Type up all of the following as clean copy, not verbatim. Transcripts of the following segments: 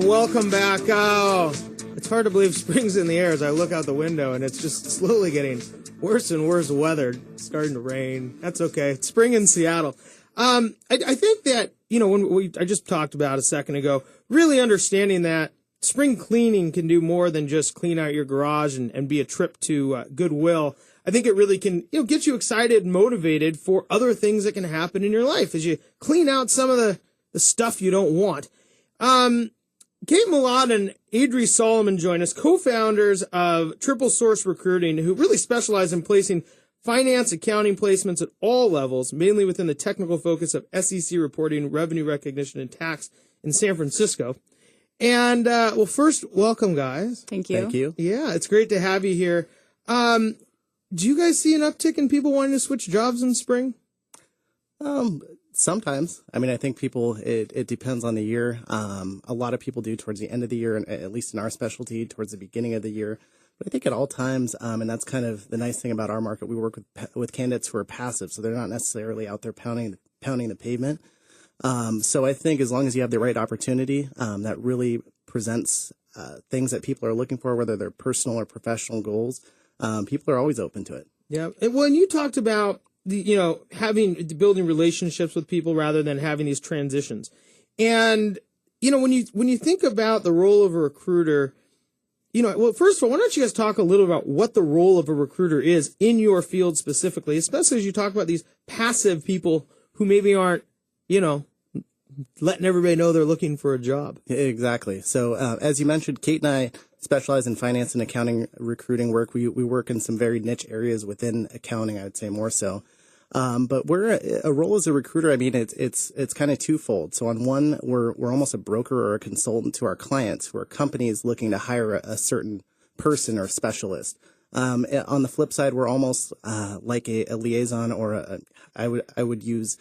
welcome back. Oh, it's hard to believe spring's in the air as I look out the window, and it's just slowly getting worse and worse weather. It's starting to rain. That's okay. It's spring in Seattle. I think that, when I just talked about a second ago, really understanding that spring cleaning can do more than just clean out your garage and be a trip to Goodwill. I think it really can, get you excited and motivated for other things that can happen in your life as you clean out some of the stuff you don't want. Kate Milad and Adri Soliman join us, co-founders of Triple Source Recruiting, who really specialize in placing finance, accounting placements at all levels, mainly within the technical focus of SEC reporting, revenue recognition, and tax in San Francisco. And, first, welcome, guys. Thank you. Thank you. Yeah, it's great to have you here. Do you guys see an uptick in people wanting to switch jobs in spring? Sometimes. I mean, I think people, it depends on the year. A lot of people do towards the end of the year, and at least in our specialty, towards the beginning of the year. But I think at all times, and that's kind of the nice thing about our market, we work with candidates who are passive, so they're not necessarily out there pounding the pavement. So I think as long as you have the right opportunity, that really presents things that people are looking for, whether they're personal or professional goals, people are always open to it. Yeah. And when you talked about building relationships with people rather than having these transitions, and when you think about the role of a recruiter, first of all, why don't you guys talk a little about what the role of a recruiter is in your field specifically, especially as you talk about these passive people who maybe aren't, letting everybody know they're looking for a job. Exactly. So as you mentioned, Kate and I specialize in finance and accounting recruiting work. We work in some very niche areas within accounting, I would say more so. But we're a role as a recruiter. I mean, it's kind of twofold. So on one, we're almost a broker or a consultant to our clients who are companies looking to hire a certain person or specialist. On the flip side, we're almost like a liaison, or I would use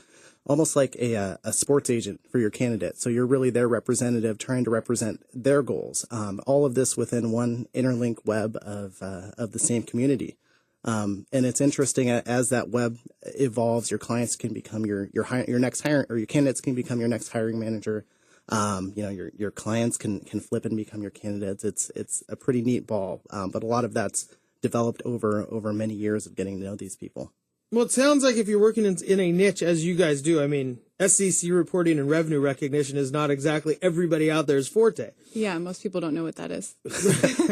almost like a sports agent for your candidate. So you're really their representative trying to represent their goals. All of this within one interlinked web of the same community. And it's interesting, as that web evolves, your clients can become your next hiring, or your candidates can become your next hiring manager. Your clients can flip and become your candidates. It's a pretty neat ball. But a lot of that's developed over many years of getting to know these people. Well, it sounds like if you're working in a niche, as you guys do, I mean, SEC reporting and revenue recognition is not exactly everybody out there's forte. Yeah, most people don't know what that is.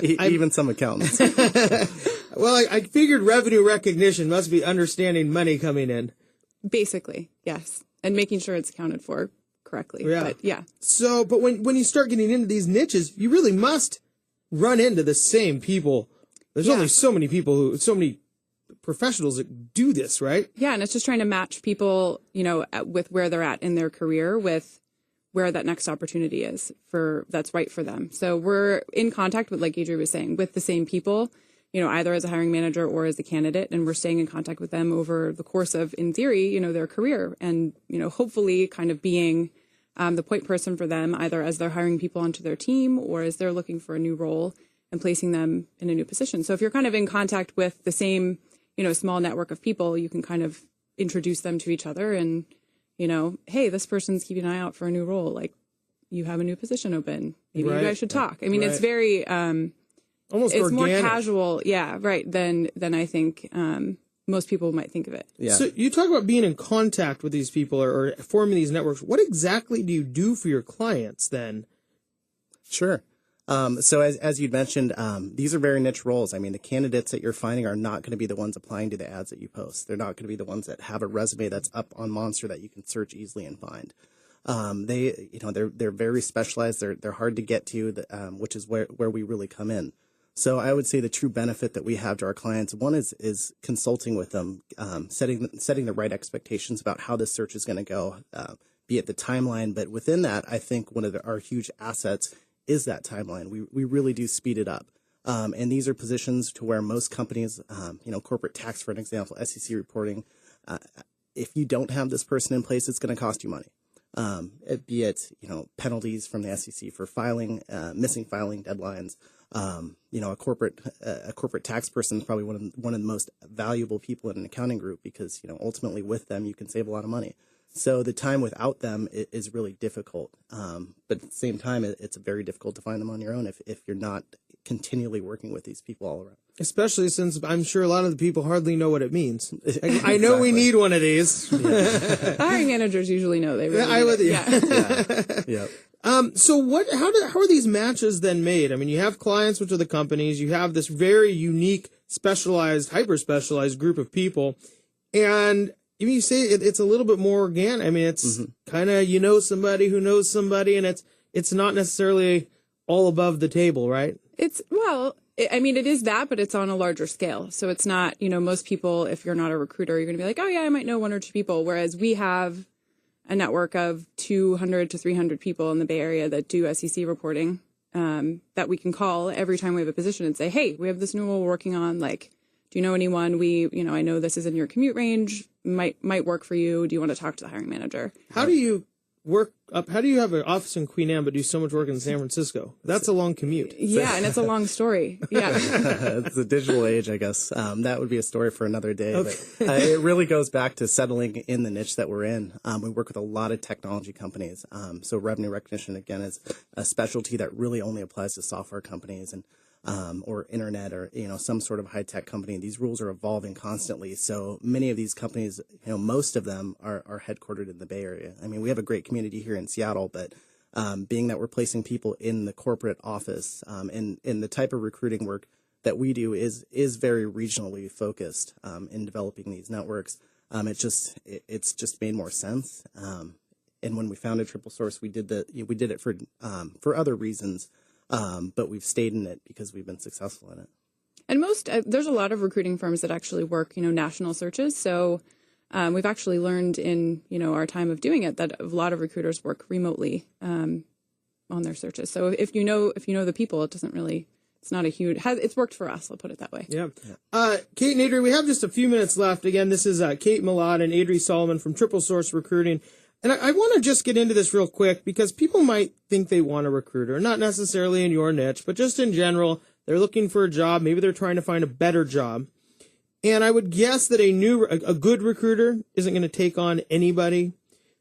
Even some accountants. Well, I figured revenue recognition must be understanding money coming in. Basically, yes. And making sure it's accounted for correctly. Yeah. But yeah. So, but when you start getting into these niches, you really must run into the same people. There's only so many professionals that do this, right? Yeah, and it's just trying to match people, with where they're at in their career with where that next opportunity is that's right for them. So we're in contact with, like Adri was saying, with the same people, either as a hiring manager or as a candidate, and we're staying in contact with them over the course of, in theory, their career, and, hopefully kind of being the point person for them, either as they're hiring people onto their team or as they're looking for a new role and placing them in a new position. So if you're kind of in contact with the same small network of people, you can kind of introduce them to each other and, hey, this person's keeping an eye out for a new role. Like, you have a new position open. Maybe you guys should talk. I mean, it's very, almost it's organic. more casual. Yeah. Right. Than I think, most people might think of it. Yeah. So you talk about being in contact with these people or forming these networks. What exactly do you do for your clients then? Sure. So as you'd mentioned, these are very niche roles. I mean, the candidates that you're finding are not going to be the ones applying to the ads that you post. They're not going to be the ones that have a resume that's up on Monster that you can search easily and find. They're very specialized. They're hard to get to, which is where we really come in. So I would say the true benefit that we have to our clients, one is consulting with them, setting the right expectations about how this search is going to go, be it the timeline. But within that, I think one of our huge assets is that timeline. We really do speed it up. And these are positions to where most companies, corporate tax, for an example, SEC reporting, if you don't have this person in place, it's going to cost you money. Be it, penalties from the SEC for missing filing deadlines. A corporate tax person is probably one of the most valuable people in an accounting group because, ultimately with them, you can save a lot of money. So the time without them is really difficult. But at the same time, it's very difficult to find them on your own if you're not continually working with these people all around. Especially since I'm sure a lot of the people hardly know what it means. I know we need one of these. The hiring managers usually know. They really I would, yeah. So how are these matches then made? I mean, you have clients, which are the companies. You have this very unique, specialized, hyper-specialized group of people. And you say it's a little bit more organic. I mean, it's kind of, somebody who knows somebody, and it's not necessarily all above the table, right? It is that, but it's on a larger scale. So it's not, most people, if you're not a recruiter, you're going to be like, oh yeah, I might know one or two people. Whereas we have a network of 200 to 300 people in the Bay Area that do SEC reporting, that we can call every time we have a position and say, hey, we have this new role we're working on. Like, do you know anyone? I know this is in your commute range, might work for you. Do you want to talk to the hiring manager? How do you work up? How do you have an office in Queen Anne but do so much work in San Francisco? That's a long commute. Yeah, and it's a long story. Yeah. It's a digital age, I guess. That would be a story for another day. Okay. But it really goes back to settling in the niche that we're in. We work with a lot of technology companies. So revenue recognition, again, is a specialty that really only applies to software companies and or internet or, some sort of high tech company. These rules are evolving constantly. So many of these companies, most of them are headquartered in the Bay Area. I mean, we have a great community here in Seattle, but being that we're placing people in the corporate office and the type of recruiting work that we do is very regionally focused in developing these networks. It's just made more sense. And when we founded Triple Source, we did it for other reasons. But we've stayed in it because we've been successful in it. And there's a lot of recruiting firms that actually work, national searches. So we've actually learned in, our time of doing it that a lot of recruiters work remotely on their searches. So if you know the people, it's not a huge, it's worked for us. I'll put it that way. Yeah. Kate and Adri, we have just a few minutes left. Again, this is Kate Milad and Adri Soliman from Triple Source Recruiting. And I want to just get into this real quick because people might think they want a recruiter, not necessarily in your niche, but just in general. They're looking for a job. Maybe they're trying to find a better job. And I would guess that a good recruiter isn't going to take on anybody.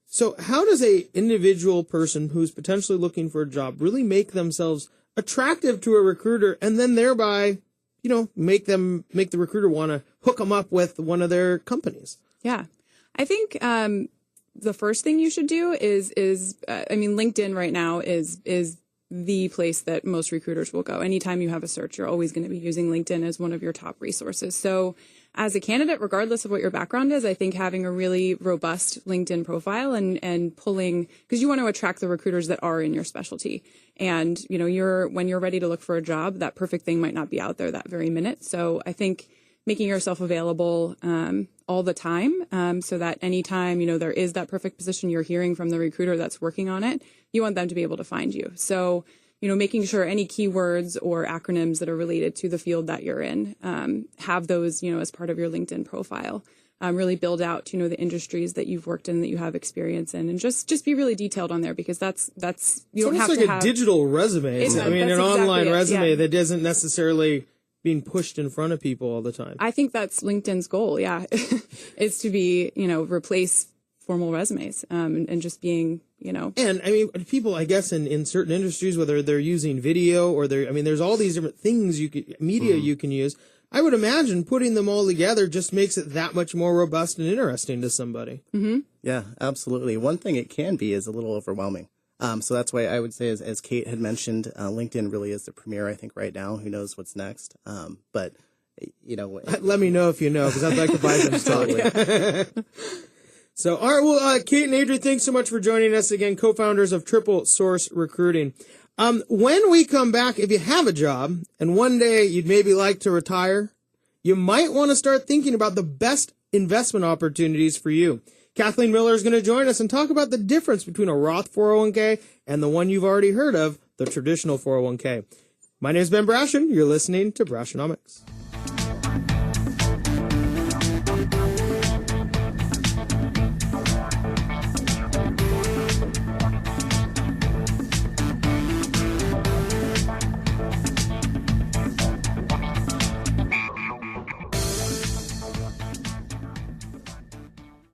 So how does a individual person who's potentially looking for a job really make themselves attractive to a recruiter and then thereby, make the recruiter want to hook them up with one of their companies? Yeah. I think, the first thing you should do is LinkedIn right now is the place that most recruiters will go. Anytime you have a search, you're always going to be using LinkedIn as one of your top resources. So as a candidate, regardless of what your background is, I think having a really robust LinkedIn profile and pulling, because you want to attract the recruiters that are in your specialty. And, when you're ready to look for a job, that perfect thing might not be out there that very minute. So I think making yourself available all the time so that anytime, there is that perfect position you're hearing from the recruiter that's working on it, you want them to be able to find you. So, making sure any keywords or acronyms that are related to the field that you're in, have those, as part of your LinkedIn profile. Really build out, the industries that you've worked in, that you have experience in, and just be really detailed on there because that's you don't have to have. It's almost like a digital resume. An online resume that isn't necessarily being pushed in front of people all the time. I think that's LinkedIn's goal, yeah, is to be, replace formal resumes and just being, And people, I guess, in certain industries, whether they're using video or there's all these different things you can use. I would imagine putting them all together just makes it that much more robust and interesting to somebody. Mm-hmm. Yeah, absolutely. One thing it can be is a little overwhelming. So that's why I would say, as Kate had mentioned, LinkedIn really is the premier, I think, right now. Who knows what's next? But, let me know if you know, because I'd like to buy some stock. So, all right, well, Kate and Adri, thanks so much for joining us again, co-founders of Triple Source Recruiting. When we come back, if you have a job and one day you'd maybe like to retire, you might want to start thinking about the best investment opportunities for you. Kathleen Miller is going to join us and talk about the difference between a Roth 401k and the one you've already heard of, the traditional 401k. My name is Ben Brashen. You're listening to Brashenomics.